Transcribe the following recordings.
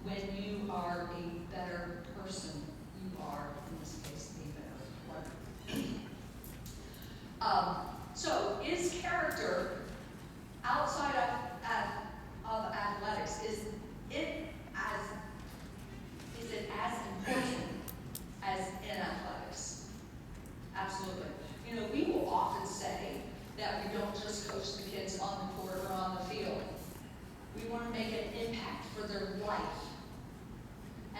when you are a better person, you are, in this case, a better player. So is character outside of athletics, is it as important as in athletics? Absolutely. You know, we will often say that we don't just coach the kids on the court or on the field. We want to make an impact for their life.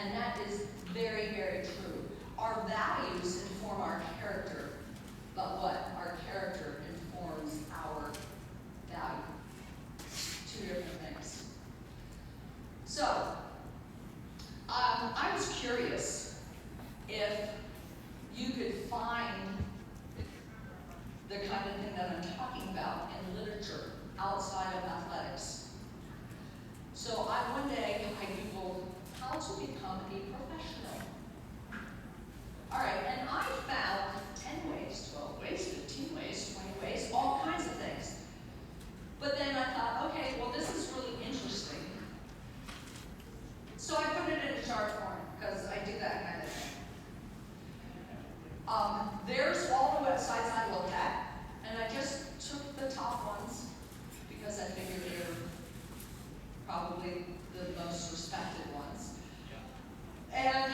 And that is very, very true. Our values inform our character, but what? Our character informs our value. Two different things. So, I was curious if you could find the kind of thing that I'm talking about in literature outside of athletics. So one day I Googled how to become a professional. All right, and I found 10 ways, 12 ways, 15 ways, 20 ways, all kinds of things. But then I thought, okay, well, this is really interesting. So I put it in a chart form, because I do that kind of thing. There's all the websites I looked at, and I just took the top ones, because I figured they were probably the most respected ones. And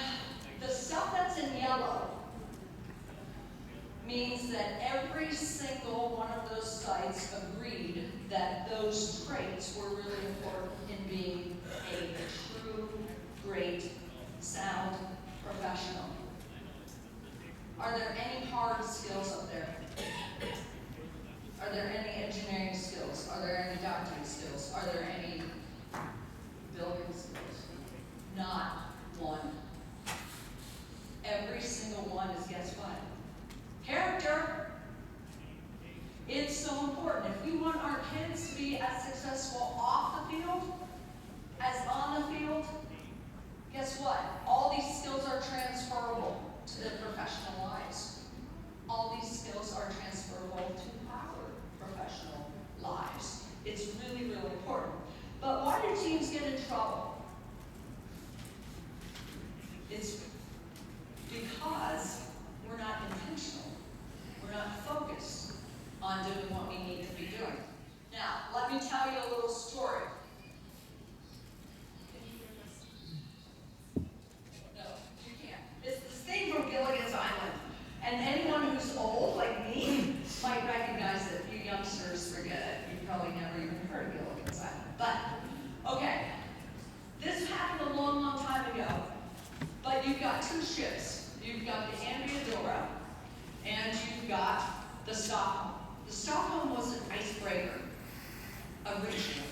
the stuff that's in yellow means that every single one of those sites agreed that those traits were really important in being a true, great, sound professional. Are there any hard skills up there? Are there any engineering skills? Are there any doctoring skills? Are there any building skills? Not one. Every single one is, guess what? Character. It's so important. If we want our kids to be as successful off the field as on the field, guess what? All these skills are transferable to their professional lives. All these skills are transferable to our professional lives. It's really, really important. But why do teams get in trouble? It's because we're not intentional. We're not focused on doing what we need to be doing. Now, let me tell you a little story. No, you can't. It's this thing from Gilligan's Island. And anyone who's old, like me, might recognize it. You youngsters forget it. You've probably never even heard of Gilligan's Island. But, okay. This happened a long, long time ago. But you've got two ships. You've got the Andrea and you've got the Stockholm. The Stockholm was an icebreaker originally,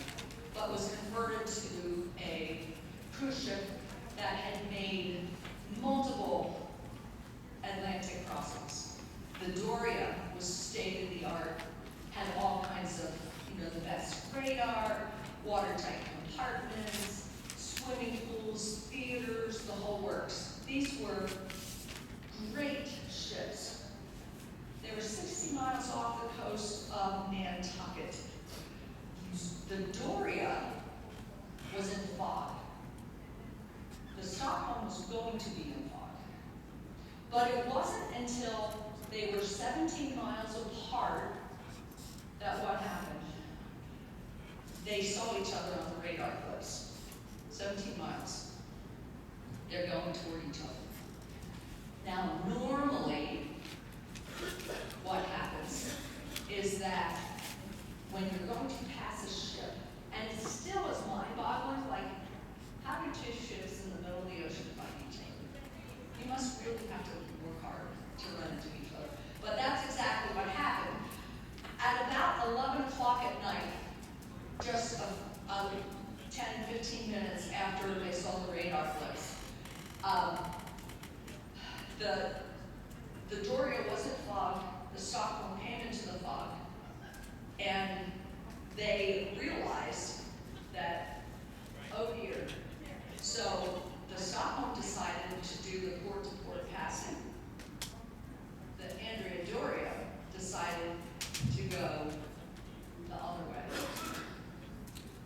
but was converted to a cruise ship that had made multiple Atlantic crossings. The Doria was state-of-the-art, had all kinds of, the best radar, watertight compartments, swimming pools, theaters, the whole works. These were great ships. They were 60 miles off the coast of Nantucket. The Doria was in fog. The Stockholm was going to be in fog. But it wasn't until they were 17 miles apart that what happened? They saw each other on the radar clips. 17 miles. They're going toward each other. Now, normally, what happens is that when you're going to pass a ship, and it still is mind-boggling, like, how do two ships in the middle of the ocean find each other? You must really have to work hard to run into each other. But that's exactly what happened. At about 11 o'clock at night, just 10, 15 minutes after they saw the radar flips, the Doria wasn't fogged, the Stockholm came into the fog, and they realized that, oh dear. So the Stockholm decided to do the port-to-port passing. The Andrea Doria decided to go the other way.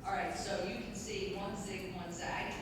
All right, so you can see one zig, one zag.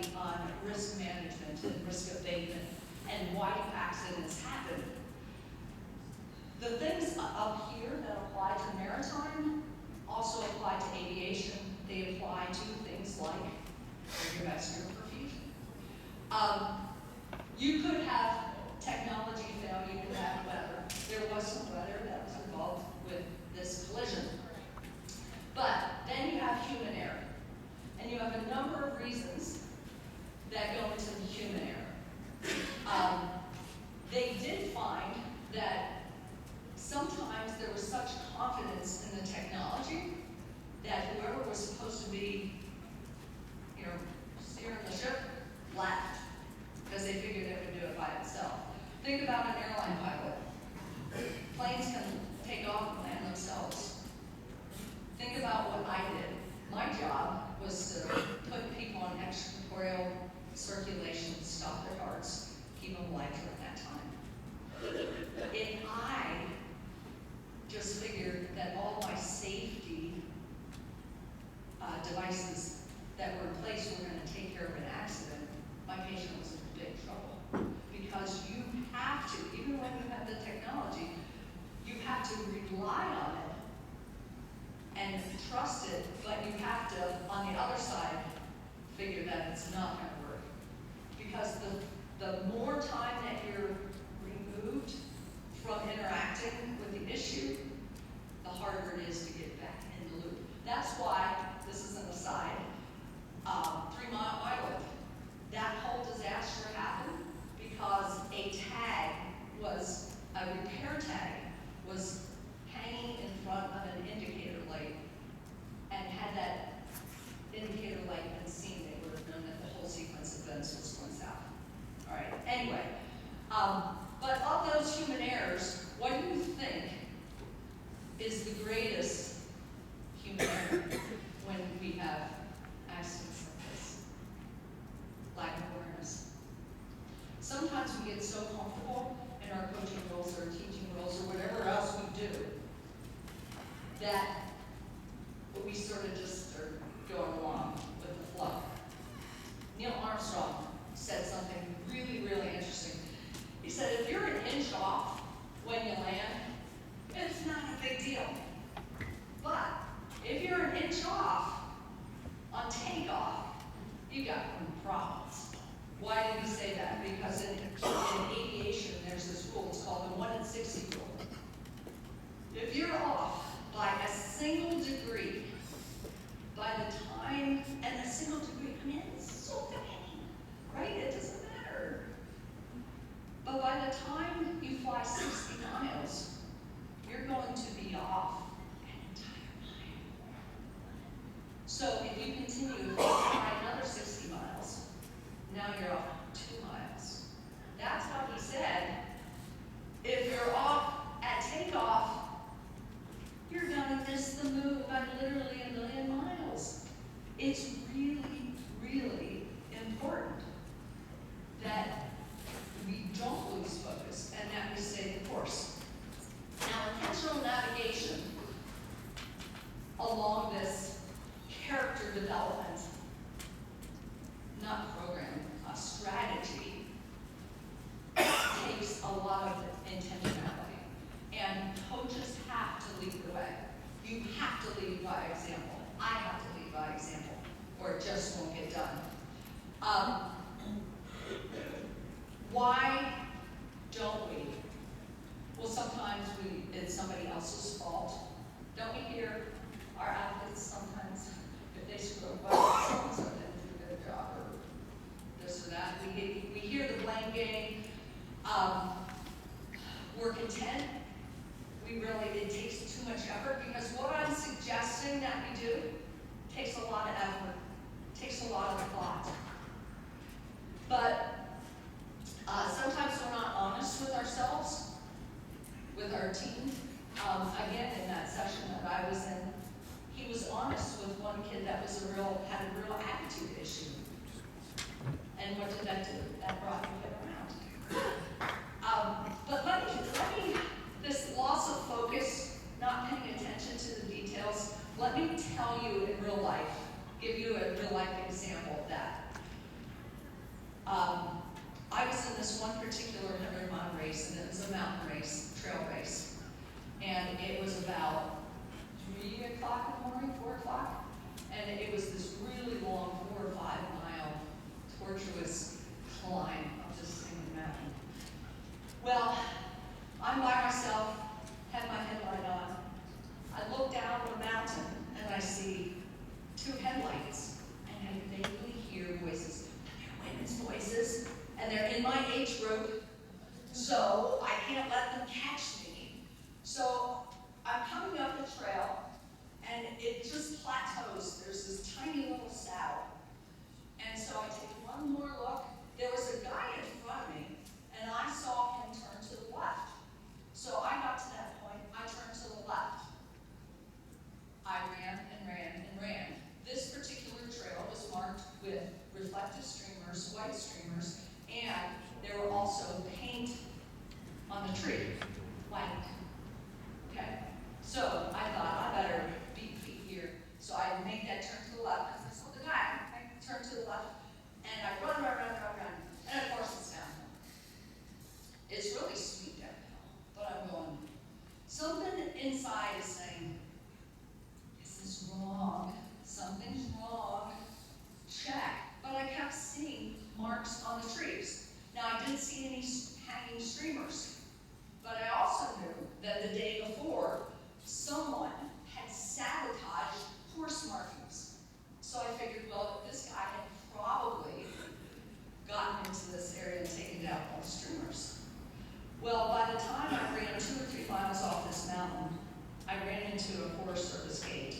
study on risk management and risk abatement and why accidents happen. The things up here that apply to maritime also apply to aviation. They apply to things like cardiovascular perfusion. You could have technology fail, you could have weather. There was some weather that was involved with this collision. But then you have human error. And you have a number of reasons that go into the human error. They did find that sometimes there was such confidence in the technology that whoever was supposed to be, steering the ship left because they figured they could do it by itself. Think about an airline pilot. Planes can take off and land themselves. Think about what I did. My job was to put people on extracorporeal circulation, stop their hearts, keep them alive during that time. If I just figured that all my safety devices that were in place were going to take care of an accident, my patient was in big trouble. Because you have to, even when you have the technology, you have to rely on it and trust it, but you have to, on the other side, figure that it's not going to work. Because the more time that you're removed from interacting with the issue, the harder it is to get back in the loop. That's why, this is an aside, 3 Mile Island, that whole disaster happened because a tag was, a repair tag was hanging in front of an indicator light, and had that indicator light been seen, they would have known that the whole sequence of events was going south. All right, anyway, but of those human errors, what do you think is the greatest human error when we have accidents like this? Lack of awareness. Sometimes we get so comfortable in our coaching roles or teaching roles or whatever else we do that we sort of just are going along with the flow. Neil Armstrong said something really, really interesting. He said, if you're an inch off when you land, it's not a big deal. But if you're an inch off on takeoff, you got problems. Why did he say that? Because in aviation, there's this rule, it's called the 1 in 60 rule. If you're off by a single degree, by the time, and a single degree, I mean, it's so tiny, right? It doesn't matter. But by the time you fly 60 miles, you're going to be off an entire mile. So if you continue to fly another 60 miles, now you're off 2 miles. That's how he said, if you're off at takeoff, you're gonna miss the move by literally 1,000,000 miles. It's really, really important that we don't lose focus and that we stay the course. Now, intentional navigation along this character development, not program, a strategy, takes a lot of intentionality. And coaches have to lead the way. You have to lead by example. I have to lead by example, or it just won't get done. Why don't we? Well, sometimes it's somebody else's fault. Don't we hear our athletes sometimes, if they screw up, well, so-and-so didn't do a good job, or this or that. We hear the blame game. We're content. It takes too much effort, because what I'm suggesting that we do takes a lot of effort, takes a lot of thought. But sometimes we're not honest with ourselves, with our team. Again, in that session that I was in, he was honest with one kid that was had a real attitude issue. And what did that do? That brought him around. But let me, this loss of focus, not paying attention to the details, let me tell you in real life, give you a real life example of that. this one particular 100-mile race, and it was a mountain race, trail race. And it was about 3 o'clock in the morning, 4 o'clock. And it was this really long 4 or 5 mile tortuous climb up this single mountain. Well, I'm by myself, had my headlight on. I look down the mountain and I see 2 headlights, and I vaguely hear voices. They're women's voices, and they're in my age group, so I can't let them catch me. So I'm coming up the trail, and it just plateaus. There's this tiny little saddle. And so I take one more look. There was a guy in front of me, and I saw him turn to the left. So I got to that point, I turned to the left. I ran and ran and ran. This particular trail was marked with reflective streamers, white streamers, and there were also paint on the tree, white. Okay? So I thought, I better beat feet here. So I make that turn to the left, because I saw the guy. I turn to the left, and I run. And of course it's downhill. It's really sweet downhill, but I'm going, something inside is saying, this is wrong. Something's wrong. Check. But I kept seeing marks on the trees. Now, I didn't see any hanging streamers, but I also knew that the day before, someone had sabotaged horse markings. So I figured, well, this guy had probably gotten into this area and taken down all the streamers. Well, by the time I ran 2 or 3 miles off this mountain, I ran into a Forest Service gate.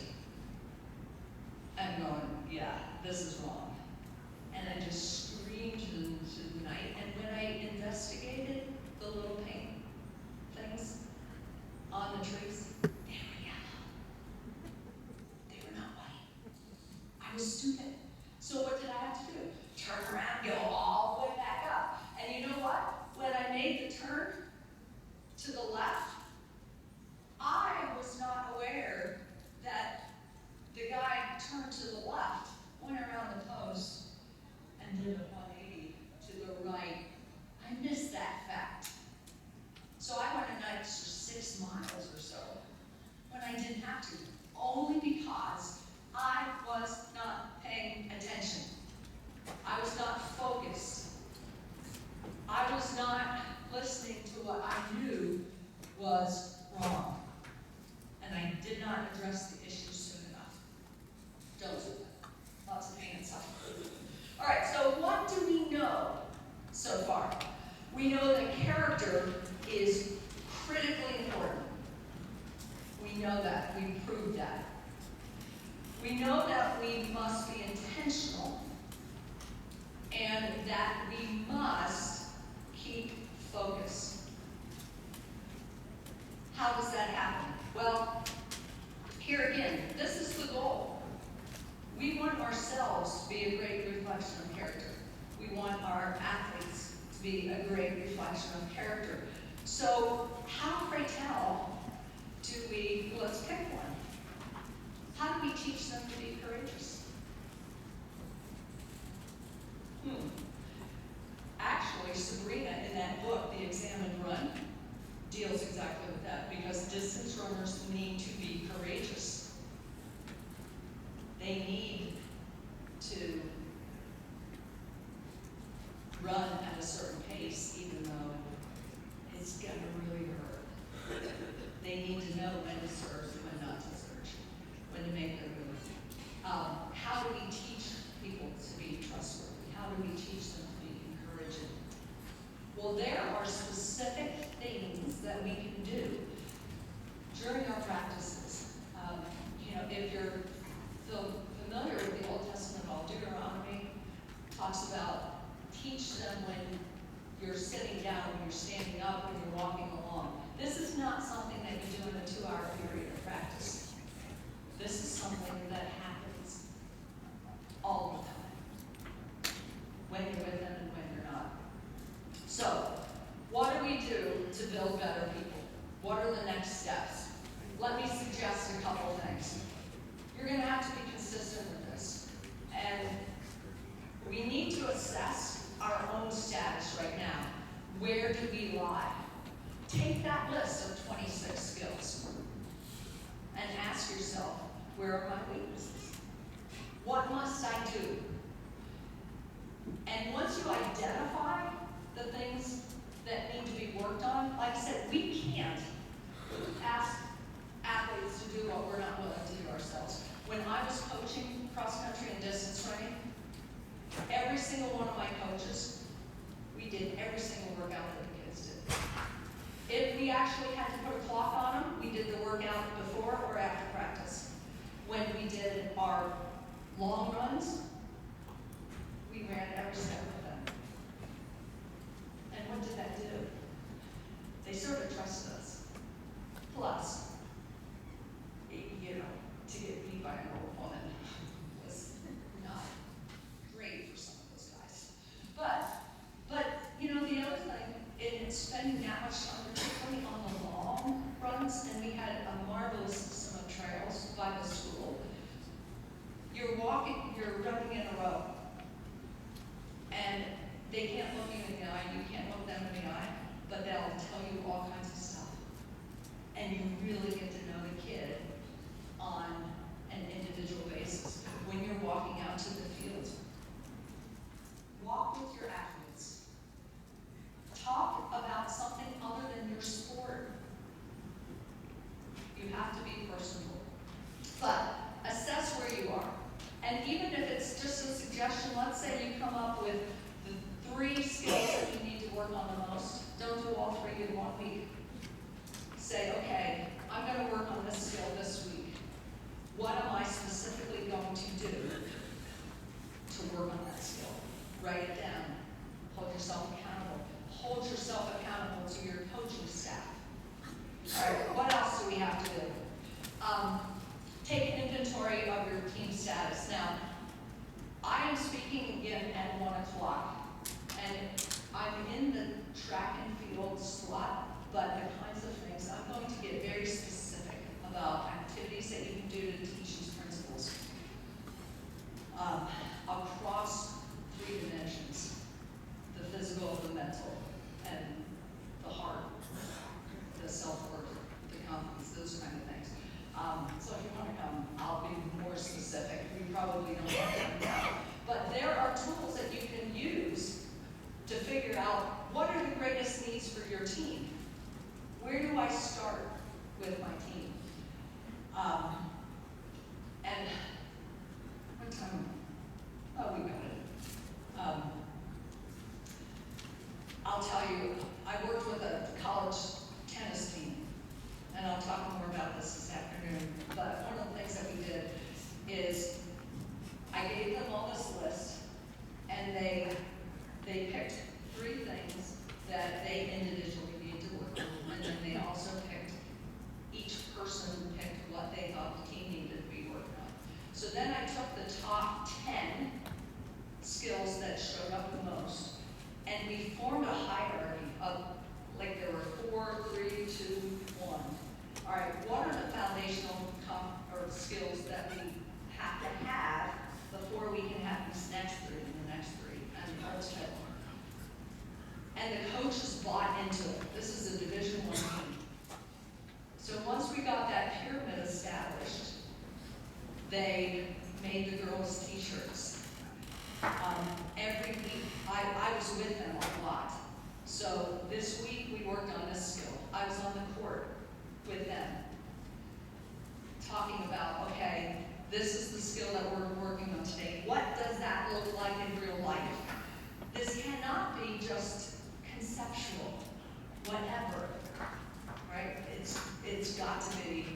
I'm going, yeah, this is wrong. And I just screamed into the night. And when I investigated the little paint things on the trees, they were yellow. They were not white. I was stupid. So what did I have to do? Turn around, go all the way back up. And you know what? When I made the turn to the left, I was not aware that the guy turned to the left, went around the post, and did a 180 to the right. I missed that fact. So I went an extra 6 miles or so when I didn't have to, only because I was not paying attention. I was not focused. I was not listening to what I knew was wrong. And I did not address the issue soon enough. Don't do that. Lots of pain and suffering. All right, so what do we know so far? We know that character is critically important. We know that. We proved that. We know that we must be intentional and that we must keep focus. How does that happen? Well, here again, this is the goal. We want ourselves to be a great reflection of character. We want our athletes to be a great reflection of character. So how, pray tell, do we, let's pick one. How do we teach them to be courageous? Actually, Sabrina, in that book, The Examined Run, deals exactly with that, because distance runners need to be courageous. They need to run at a certain pace, even though it's going to really hurt. They need to know when to surge and when not to surge, when to make their move. How do we teach people to be trustworthy? How do we teach them to be encouraging? Well, there are specific things that we can do during our practices. If you're familiar with the Old Testament law, Deuteronomy talks about teach them when you're sitting down, when you're standing up, when you're walking along. This is not something that you do in a 2-hour period of practice. This is something that happens all the time, when you're with them and when you're not. So, what do we do to build better people? What are the next steps? Let me suggest a couple things. You're every single one of my coaches, we did every single workout that the kids did. If we actually had to put a clock on them, we did the workout before or after practice. When we did our long runs, we ran every step of them. And what did that do? They sort of trusted us. Plus, you know, to get beat by an old woman was not great for some of those guys. But you know, the other thing, in spending that much time, particularly on the long runs, and we had a marvelous system of trails by the school. You're running in a row, and they can't look you in the eye, you can't look them in the eye, but they'll tell you all kinds of stuff. And you really get to know the kid on an individual basis. When you're walking out to the field, walk with your athletes. Talk about something other than your sport. You have to be personable. But assess where you are. And even if it's just a suggestion, let's say you come up with the 3 skills that you need to work on the most. Don't do all 3 in 1 week. Say, okay, I'm going to work on this skill this week. What am I specifically going to do to work on that skill? Write it down. Hold yourself accountable. Hold yourself accountable to your coaching staff. All right, what else do we have to do? Take an inventory of your team status. Now, I am speaking again at 1 o'clock, and I'm in the track and field slot, but the kinds of things, I'm going to get very specific about activities that you can do to teach these principles across 3 dimensions: the physical, the mental, and the heart, the self-worth, the confidence, those kind of things. So if you want to come, I'll be more specific. We probably don't have time now. But there are tools that you can use to figure out what are the greatest needs for your team. Where do I start with my team? And what time? Oh, we got it. I'll tell you, I worked with a college tennis team, and I'll talk more about this afternoon. But one of the things that we did is I gave them all this list, and they picked 3 things that they individually needed to work on, and then they also picked, each person picked what they thought the team needed to be working on. So then I took the top 10 skills that showed up the most, and we formed a hierarchy of, like there were 4, 3, 2, 1. All right, what are the foundational skills that we have to have before we can have these next 3 and the next 3 and ultimately? And the coaches bought into it. This is a Division I team. So once we got that pyramid established, they made the girls' t-shirts. Every week, I was with them a lot. So this week we worked on this skill. I was on the court with them, talking about, okay, this is the skill that we're working on today. What does that look like in real life? This cannot be just conceptual, whatever, right? It's got to be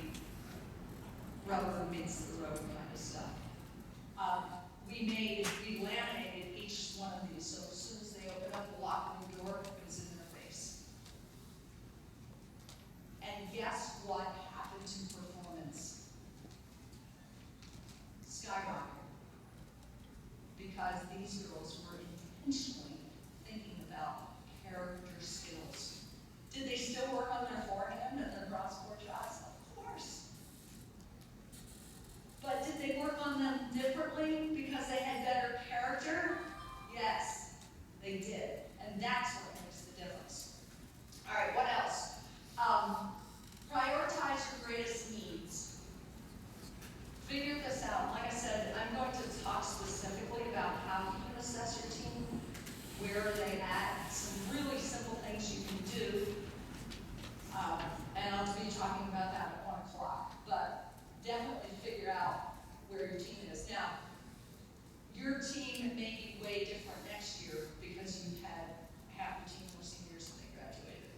rubber meets the road kind of stuff. We laminated each one of these, so as soon as they open up the locker room door, it was in their face. And guess what happened to performance? Skyrocketed. Because these girls were intentionally thinking about character skills. Did they still work on their forehand and their cross-court shots? Of course. But did they work on them differently because they had better character? Yes, they did. And that's what makes the difference. All right, what else? Prioritize your greatest needs. Figure this out. Like I said, I'm going to talk specifically about how you can assess your team, where are they at, some really simple things you can do. And I'll be talking about that at 1 o'clock. But definitely figure out where your team is. Now, your team may be way different next year because you had half the team were seniors and they graduated.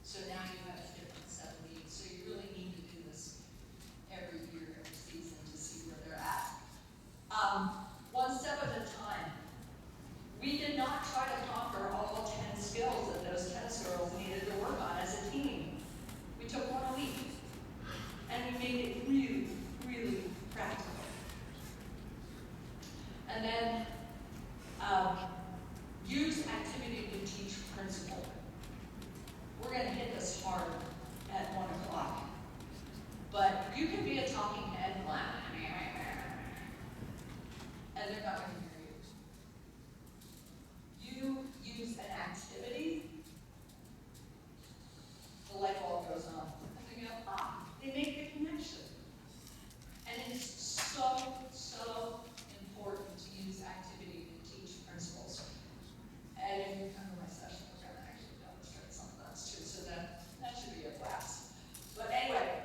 So now you have a different set of needs. So you really need to do this every year, every season to see where they're at. One step at a time. We did not try to conquer all 10 skills that those tennis girls needed to work on as a team. We took one a week, and we made it really, really practical. And then use activity to teach principle. We're going to hit this hard at 1 o'clock. But you can be a talking head and laugh, and they're not going to hear you. You use an activity, the light bulb goes on, and they go, they make the connection. And it's so important to use activity to teach principles. And if you come to my session, we're going to actually demonstrate some of those too, so that should be a blast. But anyway,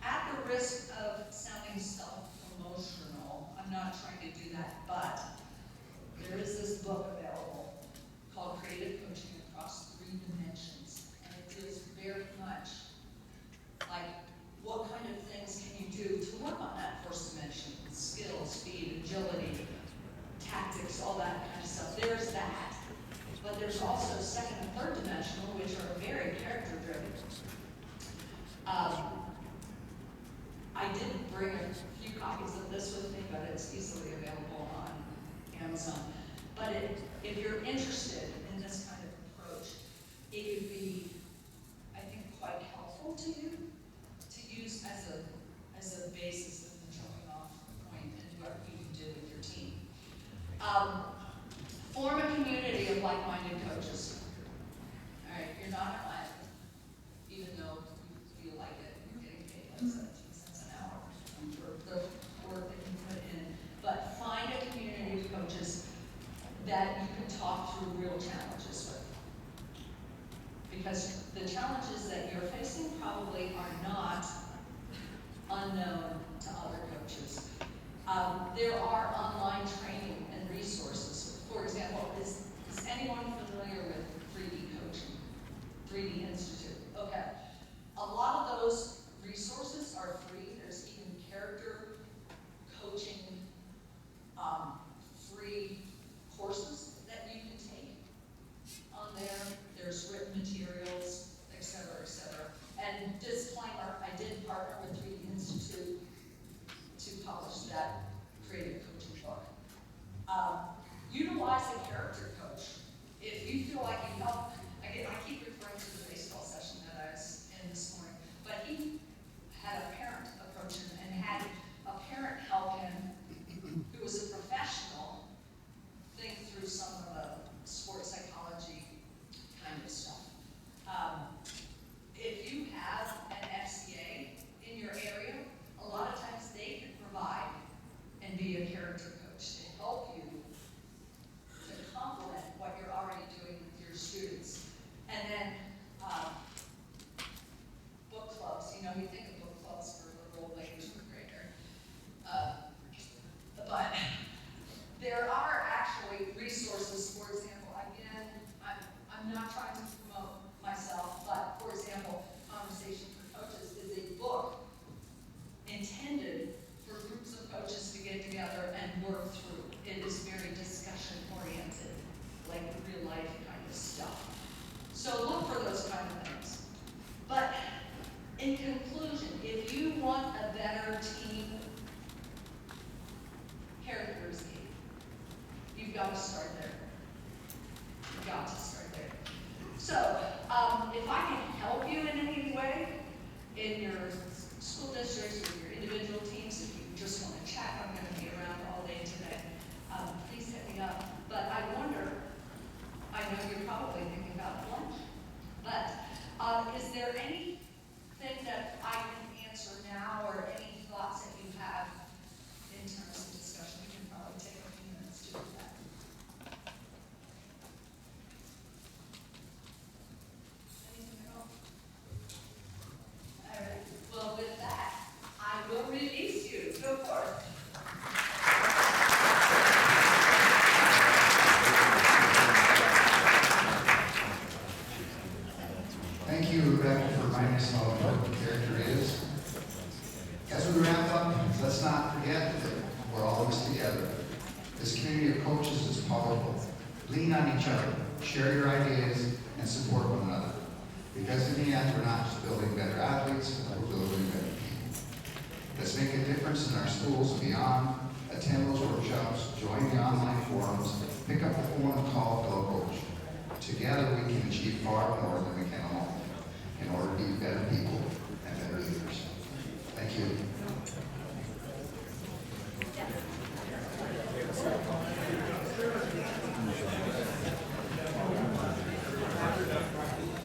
at the risk of sounding self-promotional, I'm not trying to do that, but there is this book available called Creative Coaching Across 3 Dimensions, and it deals very much like what kind of things can you do to work on that first dimension, skill, speed, agility, tactics, all that kind of stuff. There's that. But there's also second and third dimensional, which are very character-driven. I did bring a few copies of this with me, but it's easily available on Amazon. But if you're interested in this kind of approach, it could be, I think, quite helpful to you to use as a basis of the jumping off point and what you can do with your team. Form a community of like-minded coaches. All right, you're not a client, even though you feel like it. You're getting paid like 17 cents an hour for the work that you put in. But find a community of coaches that you can talk through real challenges with. Because the challenges that you're facing probably are not unknown to other coaches. There are online training and resources. For example, is anyone familiar with 3D coaching? 3D Institute. Okay. A lot of those resources are free. There's even character coaching free courses that you can take on there. There's written materials, et cetera, et cetera. And disclaimer, I did partner with 3D Institute to publish that creative coaching book. Utilize a character coach. If you feel like you help, I keep referring to the baseball session that I was in this morning, but he had a parent approach him and had a parent help him who was a professional think through some of the sports psychology kind of stuff. If you have an FCA in your area, a lot of times they can provide and be a character coach to help you to complement what you're already doing with your students. And then book clubs, you think of book clubs for little old ladies with gray hair. But there are actually resources, for example, again, I'm not trying to promote myself, but for example, Conversation for Coaches is a book intended for groups of coaches to get together and work through. It is very discussion oriented, like real life kind of stuff. So look for those kind of things. But in conclusion, if you want a better team, character is key. You've got to start there. You've got to start there. So, if I can help you in any way, in your school districts or your individual teams, if you just want to chat, I'm going to be around all day today. Please hit me up. But I wonder, I know you're probably thinking about lunch, but is there anything that I can answer now or any thoughts that you have in terms of discussion? We can probably take a few minutes to do that. Anything at all? All right. Well, with that, I will release you. Go forth. not forget that we're all in this together. This community of coaches is powerful. Lean on each other, share your ideas, and support one another. Because in the end, we're not just building better athletes, we're building better people. Let's make a difference in our schools and beyond. Attend those workshops, join the online forums, pick up the phone and call a fellow coach. Together we can achieve far more than